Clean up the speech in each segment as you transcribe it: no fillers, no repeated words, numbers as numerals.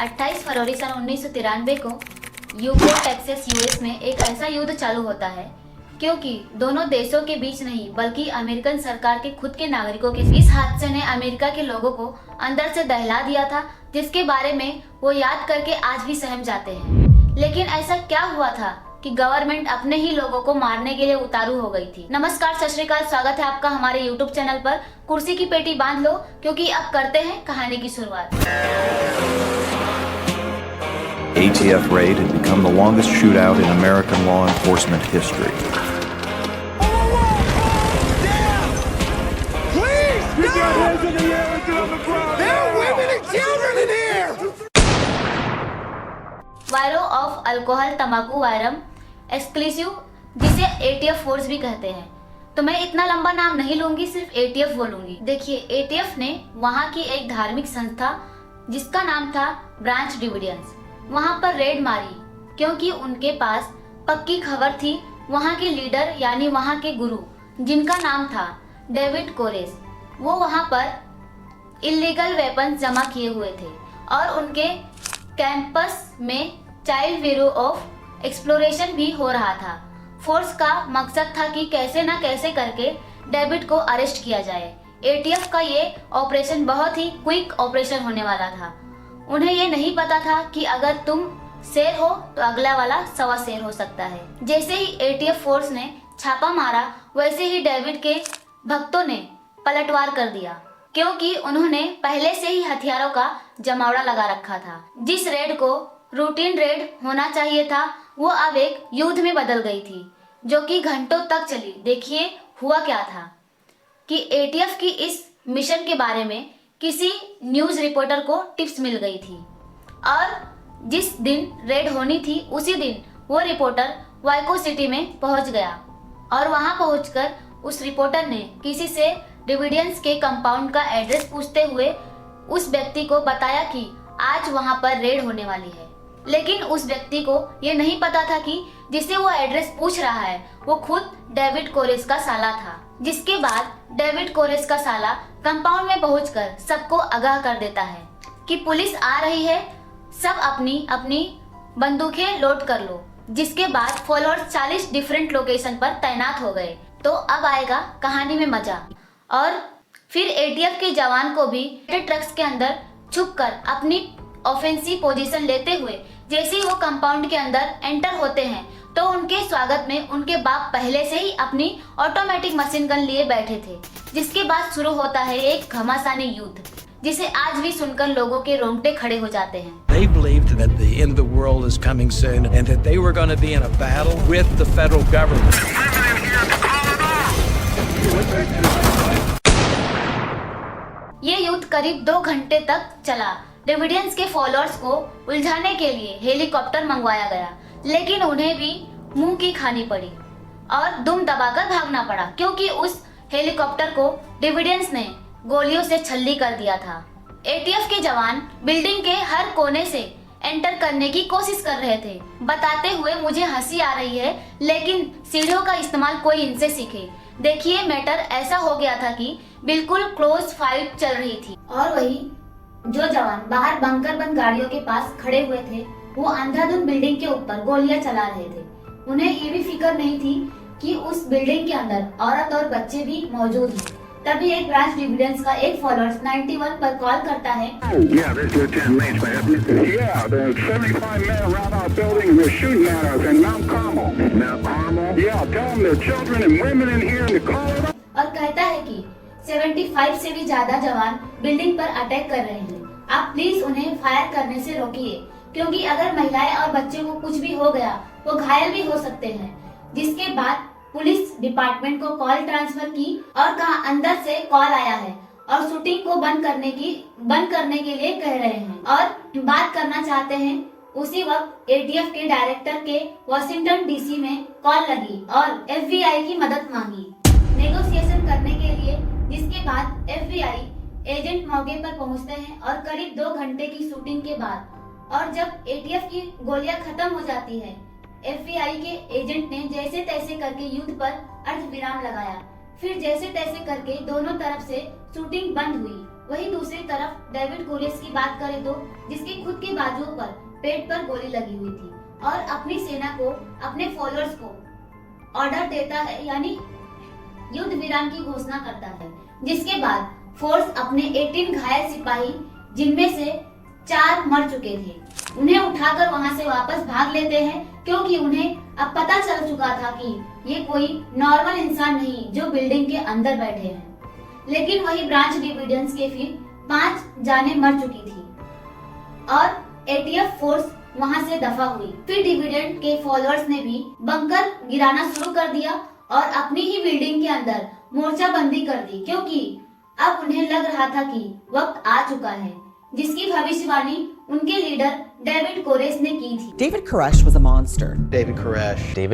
28 फरवरी सन 1993 को UCO Texas US में एक ऐसा युद्ध चालू होता है क्योंकि दोनों देशों के बीच नहीं बल्कि अमेरिकन सरकार के खुद के नागरिकों के इस हादसे ने अमेरिका के लोगों को अंदर से दहला दिया था, जिसके बारे में वो याद करके आज भी सहम जाते हैं। लेकिन ऐसा क्या हुआ था कि गवर्नमेंट अपने ही लोगों को मारने के लिए उतारू हो गई थी। नमस्कार, सत श्री अकाल, स्वागत है आपका हमारे यूट्यूब चैनल पर। कुर्सी की पेटी बांध लो क्योंकि अब करते हैं कहानी की शुरुआत। ATF raid had become the longest shootout in American law enforcement history. Bureau of alcohol तंबाकू वायरम एक्सक्लूसिव, जिसे ATF फोर्स भी कहते हैं। तो मैं इतना लंबा नाम नहीं लूंगी, सिर्फ ATF बोलूंगी। देखिए, ATF ने वहाँ की एक धार्मिक संस्था जिसका नाम था ब्रांच डेविडियंस, वहाँ पर रेड मारी क्योंकि उनके पास पक्की खबर थी। वहाँ के लीडर यानी वहाँ के गुरु, जिनका नाम था डेविड कोरेस, वो वहाँ पर इलीगल वेपन्स जमा किए हुए थे और उनके कैंपस में चाइल्ड ब्यूरो ऑफ एक्सप्लोरेशन भी हो रहा था। फोर्स का मकसद था कि कैसे ना कैसे करके डेविड को अरेस्ट किया जाए। ATF का ये ऑपरेशन बहुत ही क्विक ऑपरेशन होने वाला था। उन्हें ये नहीं पता था कि अगर तुम शेर हो तो अगला वाला सवा शेर हो सकता है। जैसे ही ATF फोर्स ने छापा मारा, वैसे ही डेविड के भक्तों ने पलटवार कर दिया क्योंकि उन्होंने पहले से ही हथियारों का जमावड़ा लगा रखा था। जिस रेड को रूटीन रेड होना चाहिए था, वो अब एक युद्ध में बदल गई थी, जो कि घंटों तक चली। देखिए हुआ क्या था कि ATF की इस मिशन के बारे में किसी न्यूज रिपोर्टर को टिप्स मिल गई थी और जिस दिन रेड होनी थी उसी दिन वो रिपोर्टर वाइको सिटी में पहुंच गया और वहां पहुंचकर उस रिपोर्टर ने किसी से डेविडियंस के कंपाउंड का एड्रेस पूछते हुए उस व्यक्ति को बताया कि आज वहां पर रेड होने वाली है। लेकिन उस व्यक्ति को ये नहीं पता था कि जिसे वो एड्रेस पूछ रहा है वो खुद डेविड कोरेस का साला था। जिसके बाद डेविड कोरेस का साला कंपाउंड में पहुंचकर सबको आगाह कर देता है कि पुलिस आ रही है, सब अपनी अपनी बंदूकें लोड कर लो। जिसके बाद फॉलोअर्स 40 डिफरेंट लोकेशन पर तैनात हो गए। तो अब आएगा कहानी में मजा। और फिर ATF के जवान को भी ट्रक्स के अंदर छुपकर अपनी ऑफेंसिव पोजीशन लेते हुए जैसे ही वो कंपाउंड के अंदर एंटर होते हैं तो उनके स्वागत में उनके बाप पहले से ही अपनी ऑटोमेटिक मशीन गन लिए बैठे थे। जिसके बाद शुरू होता है एक घमासानी युद्ध, जिसे आज भी सुनकर लोगों के रोंगटे खड़े हो जाते हैं। They believed that the end of the world is coming soon and that they were going to be in a battle with the federal government. ये युद्ध करीब 2 घंटे तक चला। डेविडियंस के फॉलोअर्स को उलझाने के लिए हेलीकॉप्टर मंगवाया गया, लेकिन उन्हें भी मुंह की खानी पड़ी और दुम दबाकर भागना पड़ा क्योंकि उस हेलीकॉप्टर को डेविडियंस ने गोलियों से छल्ली कर दिया था। ATF के जवान बिल्डिंग के हर कोने से एंटर करने की कोशिश कर रहे थे, बताते हुए मुझे हंसी आ रही है, लेकिन सीढ़ियों का इस्तेमाल कोई इनसे सीखे। देखिए, मैटर ऐसा हो गया था कि बिल्कुल क्लोज फाइट चल रही थी और वही जो जवान बाहर बंकर बंद गाड़ियों के पास खड़े हुए थे वो अंधाधुंध बिल्डिंग के ऊपर गोलियां चला रहे थे। उन्हें ये भी फिक्र नहीं थी कि उस बिल्डिंग के अंदर औरत और बच्चे भी मौजूद हैं। तभी एक ब्रांच डेविडियंस का एक फॉलोअर्स 91 पर कॉल करता है। और कहता है कि 75 से भी ज्यादा जवान बिल्डिंग पर अटैक कर रहे हैं। आप प्लीज उन्हें फायर करने से रोकिए क्योंकि अगर महिलाएं और बच्चे को कुछ भी हो गया वो घायल भी हो सकते हैं। जिसके बाद पुलिस डिपार्टमेंट को कॉल ट्रांसफर की और कहा अंदर से कॉल आया है और शूटिंग को बंद करने के लिए कह रहे हैं और बात करना चाहते हैं। उसी वक्त ATF के डायरेक्टर के वॉशिंगटन DC में कॉल लगी और FBI की मदद मांगी नेगोशिएशन करने के लिए। जिसके बाद FBI एजेंट मौके पर पहुंचते हैं और करीब 2 घंटे की शूटिंग के बाद और जब ATF की गोलियां खत्म हो जाती है, FBI के एजेंट ने जैसे तैसे करके युद्ध पर अर्ध विराम लगाया। फिर जैसे तैसे करके दोनों तरफ से शूटिंग बंद हुई वहीं दूसरी तरफ डेविड कोरेस की बात करें तो जिसके खुद के बाजुओं पर पेट पर गोली लगी हुई थी और अपनी सेना को, अपने फॉलोअर्स को ऑर्डर देता है, यानी युद्ध विराम की घोषणा करता है, जिसके बाद फोर्स अपने 18 घायल सिपाही, जिनमें से 4 मर चुके थे, उन्हें उठाकर वहां से वापस भाग लेते हैं, क्योंकि उन्हें अब पता चल चुका था कि ये कोई नॉर्मल इंसान नहीं जो बिल्डिंग के अंदर बैठे हैं। लेकिन वही ब्रांच डिविडेंस के फिर 5 जाने मर चुकी थी और एटीएफ फोर्स वहां से दफा हुई। फिर डिविडेंट के फॉलोअर्स ने भी बंकर गिराना शुरू कर दिया और अपनी ही बिल्डिंग के अंदर मोर्चाबंदी कर दी, क्योंकि अब उन्हें लग रहा था कि वक्त आ चुका है, जिसकी भविष्यवाणी उनके लीडर डेविड कोरेस ने की थी। David Koresh was a monster. David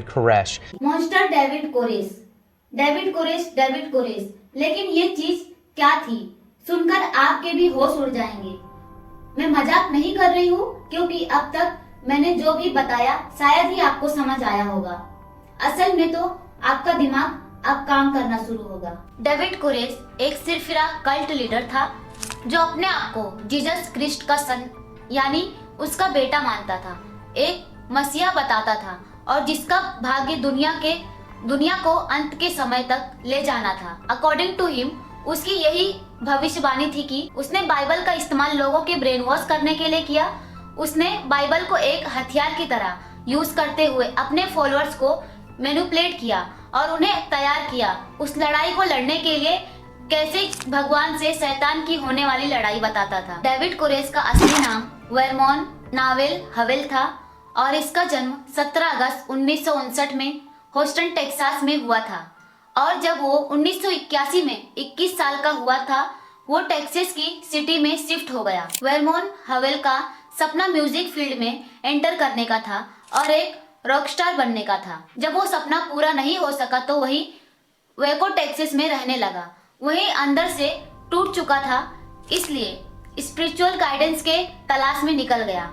Koresh. Monster David Koresh. लेकिन ये चीज क्या थी, सुनकर आपके भी होश उड़ जाएंगे। मैं मजाक नहीं कर रही हूँ, क्योंकि अब तक मैंने जो भी बताया शायद ही आपको समझ आया होगा। असल में तो आपका दिमाग अब काम करना शुरू होगा। डेविड कोरेस एक सिरफिरा कल्ट लीडर था, जो अपने आप को जीसस क्रिस्ट का सन यानी उसका बेटा मानता था, एक मसीहा बताता था और जिसका भाग्य दुनिया को अंत के समय तक ले जाना था। अकॉर्डिंग टू हिम, उसकी यही भविष्यवाणी थी कि उसने बाइबल का इस्तेमाल लोगों के ब्रेन वॉश करने के लिए किया। उसने बाइबल को एक हथियार की तरह यूज करते हुए अपने फॉलोअर्स को मैनिपुलेट किया और उन्हें तैयार किया उस लड़ाई को लड़ने के लिए, कैसे भगवान से शैतान की होने वाली लड़ाई बताता था। डेविड कोरेस का असली नाम वर्मोन नावेल हवेल था और इसका जन्म 17 अगस्त 1959 में होस्टन टेक्सास में हुआ था और जब वो 1981 में 21 साल का हुआ था, वो टेक्सास की सिटी में शिफ्ट हो गया। वर्मोन हवेल का सपना म्यूजिक फील्ड में एंटर करने का था और एक रॉकस्टार बनने का था। जब वो सपना पूरा नहीं हो सका तो वही वेको टेक्सास में रहने लगा। वही अंदर से टूट चुका था, इसलिए स्पिरिचुअल गाइडेंस के तलाश में निकल गया।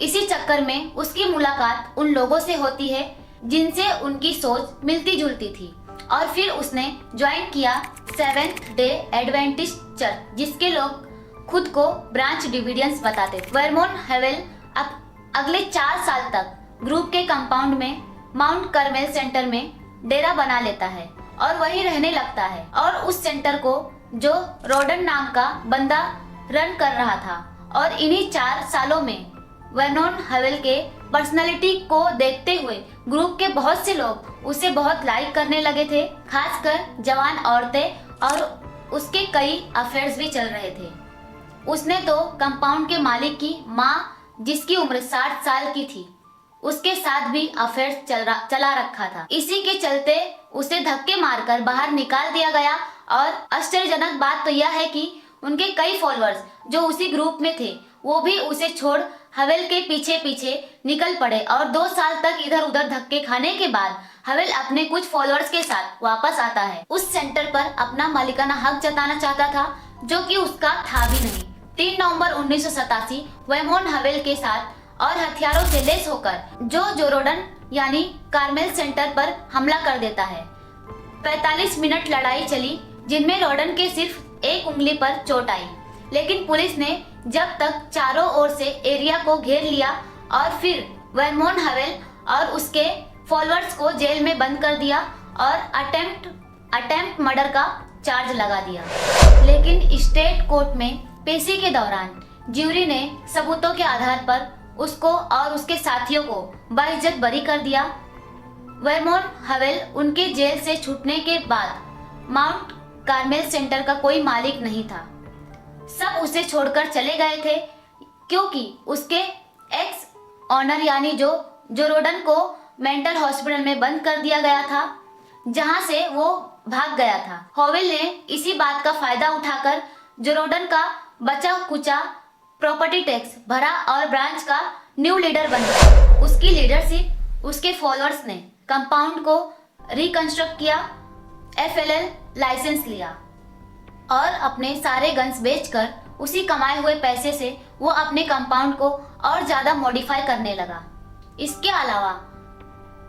इसी चक्कर में उसकी मुलाकात उन लोगों से होती है जिनसे उनकी सोच मिलती जुलती थी और फिर उसने ज्वाइन किया सेवेंथ डे एडवेंटिस्ट चर्च, जिसके लोग खुद को ब्रांच डिविडेंस बताते थे। वर्मोन हवेल अब अगले 4 साल तक ग्रुप के कंपाउंड में माउंट कर्मेल सेंटर में डेरा बना लेता है और वहीं रहने लगता है और उस सेंटर को जो रोडन नाम का बंदा रन कर रहा था। और इन्हीं 4 सालों में वर्नोन हवेल के पर्सनालिटी को देखते हुए ग्रुप के बहुत से लोग उसे बहुत लाइक करने लगे थे, खासकर जवान औरतें, और उसके कई अफेयर्स भी चल रहे थे। उसने तो कंपाउंड के मालिक की माँ, जिसकी उम्र 60 साल की थी, उसके साथ भी अफेयर चला रखा था। इसी के चलते उसे धक्के मारकर बाहर निकाल दिया गया और आश्चर्यजनक बात तो यह है कि उनके कई फॉलोअर्स जो उसी ग्रुप में थे वो भी उसे छोड़ हवेल के पीछे पीछे निकल पड़े और 2 साल तक इधर उधर धक्के खाने के बाद हवेल अपने कुछ फॉलोअर्स के साथ वापस आता है। उस सेंटर पर अपना मालिकाना हक जताना चाहता था, जो कि उसका था भी नहीं। 3 नवंबर 1987 वर्मोन हवेल के साथ और हथियारों से लैस होकर जो रोडन यानी कार्मेल सेंटर पर हमला कर देता है। 45 मिनट लड़ाई चली, जिनमें रोडन के सिर्फ एक उंगली पर चोट आई, लेकिन पुलिस ने जब तक चारों ओर से एरिया को घेर लिया और फिर वर्मोन हवेल और उसके फॉलोअर्स को जेल में बंद कर दिया और अटेम्प्ट मर्डर का चार्ज लगा दिया। लेकिन स्टेट कोर्ट में पेशी के दौरान ज्यूरी ने सबूतों के आधार पर उसको और उसके साथियों को बाइज्जत बरी कर दिया। वर्मोन हवेल उनके जेल से छूटने के बाद माउंट कार्मेल सेंटर का कोई मालिक नहीं था। सब उसे छोड़कर चले गए थे, क्योंकि उसके एक्स ऑनर यानी जो रोडन को मेंटल हॉस्पिटल में बंद कर दिया गया था, जहां से वो भाग गया था। हवेल ने इसी बात का फायदा उठाकर जोरोडन का बचा कुचा प्रॉपर्टी टैक्स भरा और ब्रांच का न्यू लीडर बन गया। उसकी लीडरशिप उसके फॉलोअर्स ने कंपाउंड को रिकंस्ट्रक्ट किया, FLL लाइसेंस लिया और अपने सारे गन्स बेचकर उसी कमाए हुए पैसे से वो अपने कंपाउंड को और ज्यादा मॉडिफाई करने लगा। इसके अलावा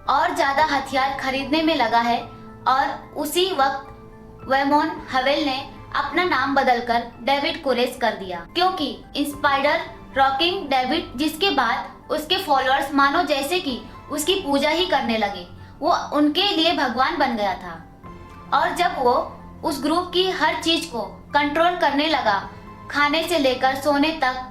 और ज्यादा हथियार खरीदने में लगा है और उसी वक्त वर्मोन हवेल ने अपना नाम बदलकर डेविड कुरेश कर दिया, क्योंकि इंस्पायर्ड रॉकिंग डेविड, जिसके बाद उसके फॉलोअर्स मानो जैसे कि उसकी पूजा ही करने लगे। वो उनके लिए भगवान बन गया था। और जब वो उस ग्रुप की हर चीज को कंट्रोल करने लगा, खाने से लेकर सोने तक,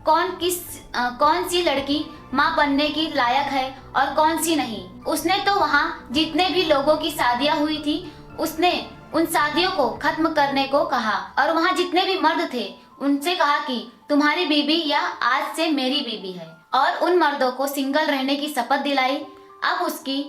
कौन सी लड़की माँ बनने की लायक है और कौन सी नहीं, उसने तो वहाँ जितने भी लोगों की शादियाँ हुई थी उसने उन शादियों को खत्म करने को कहा, और वहाँ जितने भी मर्द थे उनसे कहा कि तुम्हारी बीबी या आज से मेरी बीबी है, और उन मर्दों को सिंगल रहने की शपथ दिलाई। अब उसकी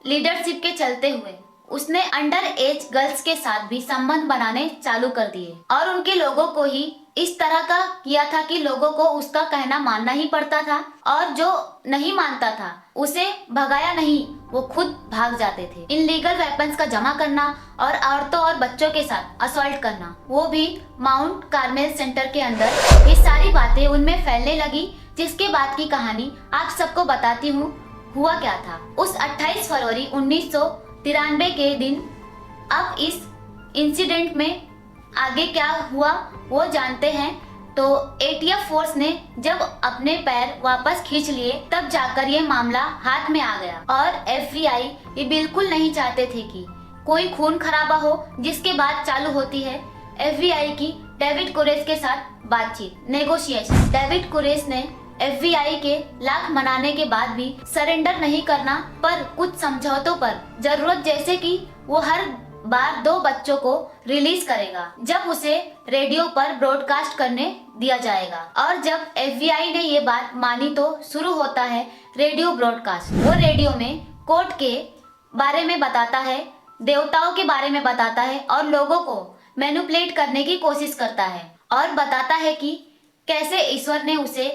लीडरशिप के चलते हुए उसने अंडर एज गर्ल्स के साथ भी संबंध बनाने चालू कर दिए, और उनके लोगों को ही इस तरह का किया था कि लोगों को उसका कहना मानना ही पड़ता था, और जो नहीं मानता था उसे भगाया नहीं, वो खुद भाग जाते थे। इनलीगल वेपन्स का जमा करना और औरतों और बच्चों के साथ असॉल्ट करना, वो भी माउंट कार्मेल सेंटर के अंदर। ये सारी बातें उनमें फैलने लगी, जिसके बाद की कहानी आप सबको बताती हूँ। हुआ क्या था उस 28 फरवरी 1993 के दिन। अब इस इंसिडेंट में आगे क्या हुआ वो जानते हैं। तो एटीएफ फोर्स ने जब अपने पैर वापस खींच लिए, तब जाकर ये मामला हाथ में आ गया, और एफबीआई ये बिल्कुल नहीं चाहते थे कि कोई खून खराबा हो, जिसके बाद चालू होती है एफबीआई की डेविड कुरेश के साथ बातचीत, नेगोशिएशन। डेविड कुरेश ने एफबीआई के लाख मनाने के बाद भी सरेंडर नहीं करना, पर कुछ समझौतों पर जरूरत, जैसे कि वो हर बार 2 बच्चों को रिलीज करेगा जब उसे रेडियो पर ब्रॉडकास्ट करने दिया जाएगा। और जब एफबीआई ने ये बात मानी तो शुरू होता है रेडियो ब्रॉडकास्ट। वो रेडियो में कोर्ट के बारे में बताता है, देवताओं के बारे में बताता है, और लोगों को मैनिपुलेट करने की कोशिश करता है, और बताता है कि कैसे ईश्वर ने उसे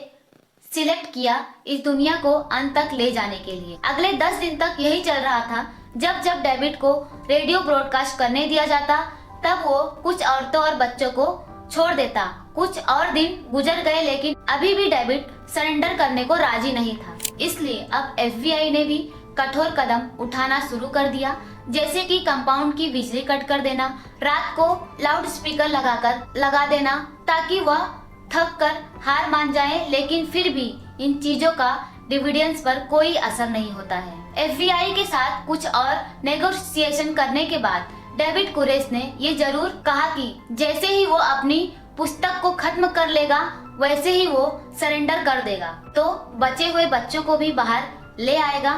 सिलेक्ट किया इस दुनिया को अंत तक ले जाने के लिए। अगले 10 दिन तक यही चल रहा था। जब जब डेविड को रेडियो ब्रॉडकास्ट करने दिया जाता, तब वो कुछ औरतों और बच्चों को छोड़ देता। कुछ और दिन गुजर गए, लेकिन अभी भी डेविड सरेंडर करने को राजी नहीं था। इसलिए अब एफबीआई ने भी कठोर कदम उठाना शुरू कर दिया, जैसे कि कंपाउंड की बिजली कट कर देना, रात को लाउड स्पीकर लगा देना, ताकि वह थक कर हार मान जाए। लेकिन फिर भी इन चीजों का डिविडेंड्स पर कोई असर नहीं होता है। एफबीआई के साथ कुछ और नेगोशिएशन करने के बाद डेविड कुरेश ने ये जरूर कहा कि जैसे ही वो अपनी पुस्तक को खत्म कर लेगा, वैसे ही वो सरेंडर कर देगा, तो बचे हुए बच्चों को भी बाहर ले आएगा।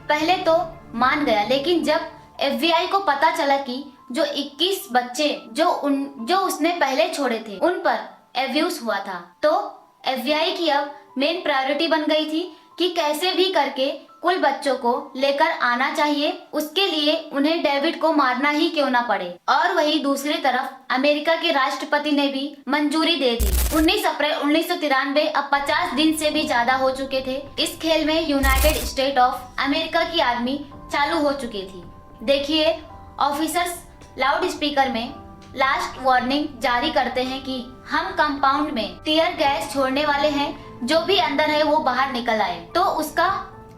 पहले तो मान गया, लेकिन जब एफबीआई को पता चला कि जो 21 बच्चे जो उसने पहले छोड़े थे उन पर एब्यूज हुआ था, तो एफबीआई की अब मेन प्रायोरिटी बन गई थी कि कैसे भी करके कुल बच्चों को लेकर आना चाहिए। उसके लिए उन्हें डेविड को मारना ही क्यों ना पड़े। और वही दूसरी तरफ अमेरिका के राष्ट्रपति ने भी मंजूरी दे दी। 19 अप्रैल 1993, अब 50 दिन से भी ज्यादा हो चुके थे। इस खेल में यूनाइटेड स्टेट ऑफ अमेरिका की आर्मी चालू हो चुकी थी। देखिए, ऑफिसर्स लाउड स्पीकर में लास्ट वार्निंग जारी करते हैं कि हम कंपाउंड में टीयर गैस छोड़ने वाले हैं, जो भी अंदर है वो बाहर निकल आए तो उसका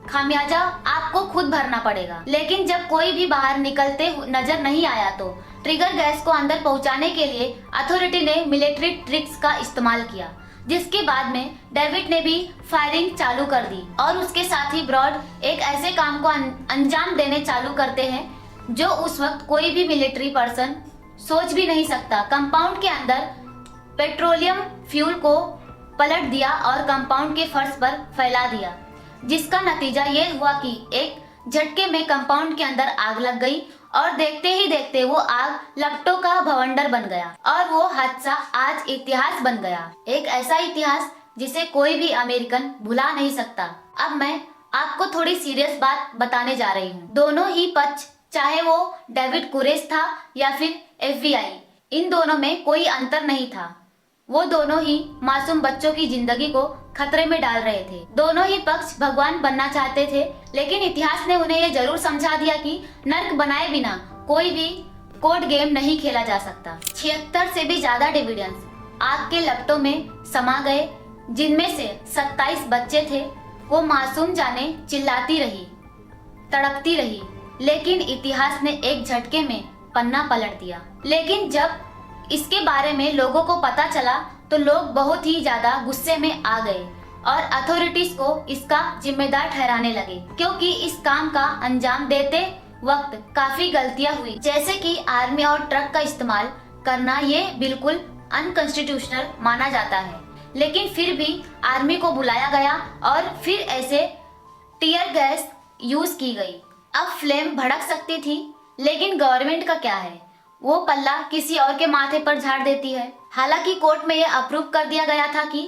खामियाजा आपको खुद भरना पड़ेगा। लेकिन जब कोई भी बाहर निकलते नजर नहीं आया, तो ट्रिगर गैस को अंदर पहुंचाने के लिए अथॉरिटी ने मिलिट्री ट्रिक्स का इस्तेमाल किया, जिसके बाद में डेविड ने भी फायरिंग चालू कर दी, और उसके साथ ही ब्रॉड एक ऐसे काम को अंजाम देने चालू करते हैं जो उस वक्त कोई भी मिलिट्री पर्सन सोच भी नहीं सकता। कंपाउंड के अंदर पेट्रोलियम फ्यूल को पलट दिया और कंपाउंड के फर्श पर फैला दिया, जिसका नतीजा ये हुआ कि एक झटके में कंपाउंड के अंदर आग लग गई, और देखते ही देखते वो आग लपटों का भवंडर बन गया, और वो हादसा आज इतिहास बन गया। एक ऐसा इतिहास जिसे कोई भी अमेरिकन भुला नहीं सकता। अब मैं आपको थोड़ी सीरियस बात बताने जा रही हूँ। दोनों ही पक्ष, चाहे वो डेविड कुरेश था या फिर एफबीआई, इन दोनों में कोई अंतर नहीं था। वो दोनों ही मासूम बच्चों की जिंदगी को खतरे में डाल रहे थे। दोनों ही पक्ष भगवान बनना चाहते थे, लेकिन इतिहास ने उन्हें ये जरूर समझा दिया कि नर्क बनाए बिना कोई भी कोड गेम नहीं खेला जा सकता। 76 से भी ज्यादा डिविडेंड्स आग के लपटों में समा गए, जिनमें से 27 बच्चे थे। वो मासूम जाने चिल्लाती रही, तड़पती रही, लेकिन इतिहास ने एक झटके में पन्ना पलट दिया। लेकिन जब इसके बारे में लोगों को पता चला तो लोग बहुत ही ज्यादा गुस्से में आ गए और अथॉरिटीज को इसका जिम्मेदार ठहराने लगे, क्योंकि इस काम का अंजाम देते वक्त काफी गलतियां हुई, जैसे कि आर्मी और ट्रक का इस्तेमाल करना ये बिल्कुल अनकॉन्स्टिट्यूशनल माना जाता है। लेकिन फिर भी आर्मी को बुलाया गया और फिर ऐसे टीयर गैस यूज की गई। अब फ्लेम भड़क सकती थी, लेकिन गवर्नमेंट का क्या है, वो पल्ला किसी और के माथे पर झाड़ देती है। हालांकि कोर्ट में ये अप्रूव कर दिया गया था कि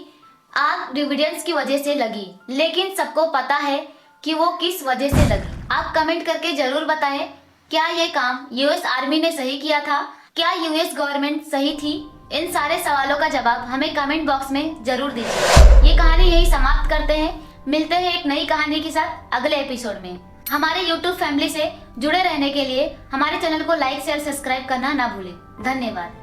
आग डिविडेंड्स की वजह से लगी, लेकिन सबको पता है कि वो किस वजह से लगी। आप कमेंट करके जरूर बताएं, क्या ये काम यूएस आर्मी ने सही किया था? क्या यूएस गवर्नमेंट सही थी? इन सारे सवालों का जवाब हमें कमेंट बॉक्स में जरूर दीजिए। ये कहानी यही समाप्त करते हैं। मिलते हैं एक नई कहानी के साथ अगले एपिसोड में। हमारे YouTube फैमिली से जुड़े रहने के लिए हमारे चैनल को लाइक शेयर सब्सक्राइब करना ना भूलें। धन्यवाद।